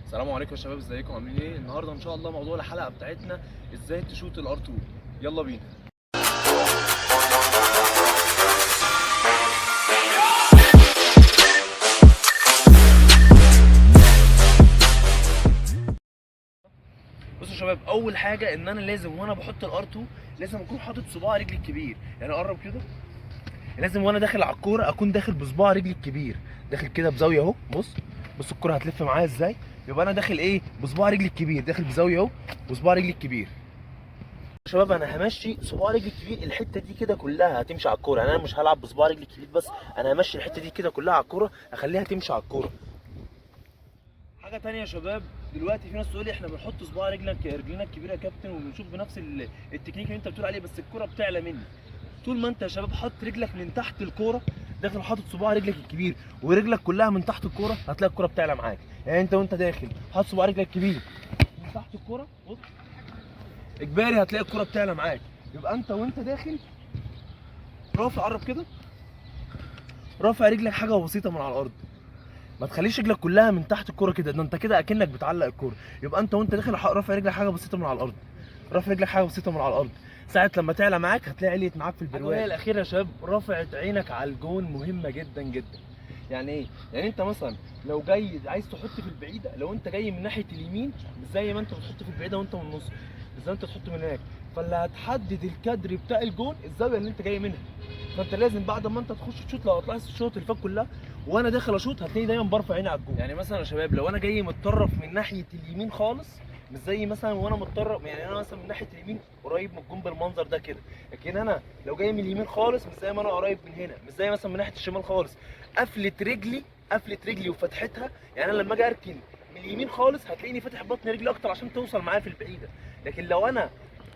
السلام عليكم يا شباب، ازيكم عاملين ايه؟ النهارده ان شاء الله موضوع الحلقه بتاعتنا ازاي تشوت الار 2. يلا بينا. بصوا يا شباب، اول حاجه ان انا لازم وانا بحط الار 2 لازم اكون حاطط صباع رجلي الكبير. يعني اقرب كده، لازم وانا داخل على الكوره اكون داخل بصباع رجلي الكبير، داخل كده بزاويه اهو. بص الكوره هتلف معايا ازاي، يبقى انا داخل ايه بصباع رجلي الكبير، داخل بزاويه اهو بصباع رجلي الكبير. يا شباب انا همشي صباع رجلي الكبير الحته دي كده كلها هتمشي على الكوره. يعني انا مش هلعب بصباع رجلي الكبير بس، انا همشي الحته دي كده كلها على الكوره، اخليها تمشي على الكوره. حاجه تانية يا شباب، دلوقتي في ناس تقول لي احنا بنحط صباع رجلنا الكبيره يا كابتن وبنشوف بنفس التكنيك اللي انت بتقول عليه، بس الكوره بتعلى مني. طول ما انت يا شباب حاطط رجلك من تحت الكوره، داخل حاطط صباع رجلك الكبير ورجلك كلها من تحت الكوره، هتلاقي الكوره بتعلى معاك. يعني انت وانت داخل حاطط صباع رجلك الكبير من تحت الكوره، بص اجباري هتلاقي الكوره بتعلى معاك. يبقى انت وانت داخل رافع، قرب كده، رافع رجلك حاجه بسيطه من على الارض. ما تخليش رجلك كلها من تحت الكوره كده، ده انت كده اكنك بتعلق الكوره. يبقى انت وانت داخل رافع رجلك حاجه بسيطه من على الارض، رافع رجلك حاجه بسيطه من على الارض. ساعه لما تعلى معاك هتلاقي عليت معاك في البرواز. الحاجه الاخيره يا شباب، رفعت عينك على الجون مهمه جدا جدا. يعني ايه؟ يعني انت مثلا لو جاي عايز تحط في البعيده، لو انت جاي من ناحيه اليمين مش زي ما انت بتحط في البعيده وانت من النص، مش زي ما انت تحط من هناك. فاللي هتحدد الكادر بتاع الجون الزاويه اللي انت جاي منها. فانت لازم بعد ما انت تخش تشوط، لو هتلاحظ الشوط اللي فات كلها وانا داخل اشوط هتلاقي دايما برفع عيني على الجون. يعني مثلا يا شباب لو انا جاي متطرف من ناحيه اليمين خالص، مش زي مثلا وانا متطرف، يعني انا مثلا من ناحيه اليمين قريب من الجون بالمنظر ده كده، لكن انا لو جاي من اليمين خالص مش زي ما انا قريب من هنا، مش زي مثلا من ناحيه الشمال خالص. قفلت رجلي وفتحتها. يعني انا لما اجي اركن من اليمين خالص هتلاقيني فاتح بطن رجلي اكتر عشان توصل معايا في البعيده. لكن لو انا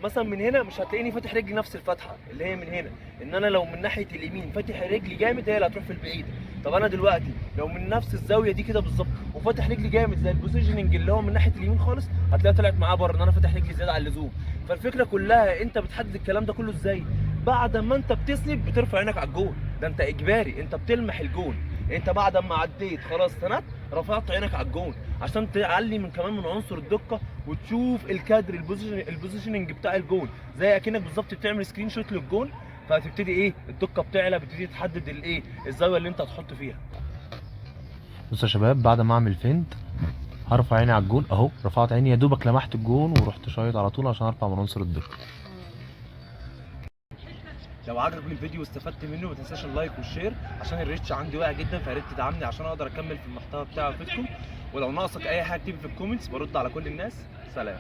مثلا من هنا مش هتلاقيني فاتح رجلي نفس الفتحه اللي هي من هنا. ان انا لو من ناحيه اليمين فاتح رجلي جامد هي اللي هتروح في البعيده. طب انا دلوقتي لو من نفس الزاويه دي كده بالظبط وفاتح رجلي جامد زي البوزيشننج اللي هو من ناحيه اليمين خالص، هتلاقيها طلعت معاه بره ان انا فاتح رجلي زياده عن اللزوم. فالفكره كلها انت بتحدد الكلام ده كله ازاي؟ بعد ما انت بتسند بترفع عينك على الجون، ده انت اجباري انت بتلمح الجون. انت بعد ما عديت خلاص سند، رفعت عينك على الجون عشان تعلي من عنصر الدقه وتشوف الكادر البوزيشننج بتاع الجون، زي اكنك بالظبط بتعمل سكرين شوت للجون. فهتبتدي ايه الدقه بتعلى، بتبتدي تحدد الايه الزاويه اللي انت هتحط فيها. بصوا يا شباب، بعد ما اعمل فينت هرفع عيني على الجون اهو، رفعت عيني يا دوبك لمحت الجون ورحت شايط على طول عشان ارفع من عنصر الدقه. لو عجبك الفيديو واستفدت منه ما تنساش اللايك والشير، عشان الريتش عندي واقع جدا، فيا ريت تدعمني عشان اقدر اكمل في المحتوى بتاعي وافيدكم. ولو ناقصك اي حاجه اكتبي في الكومنتس، برد على كل الناس. سلام.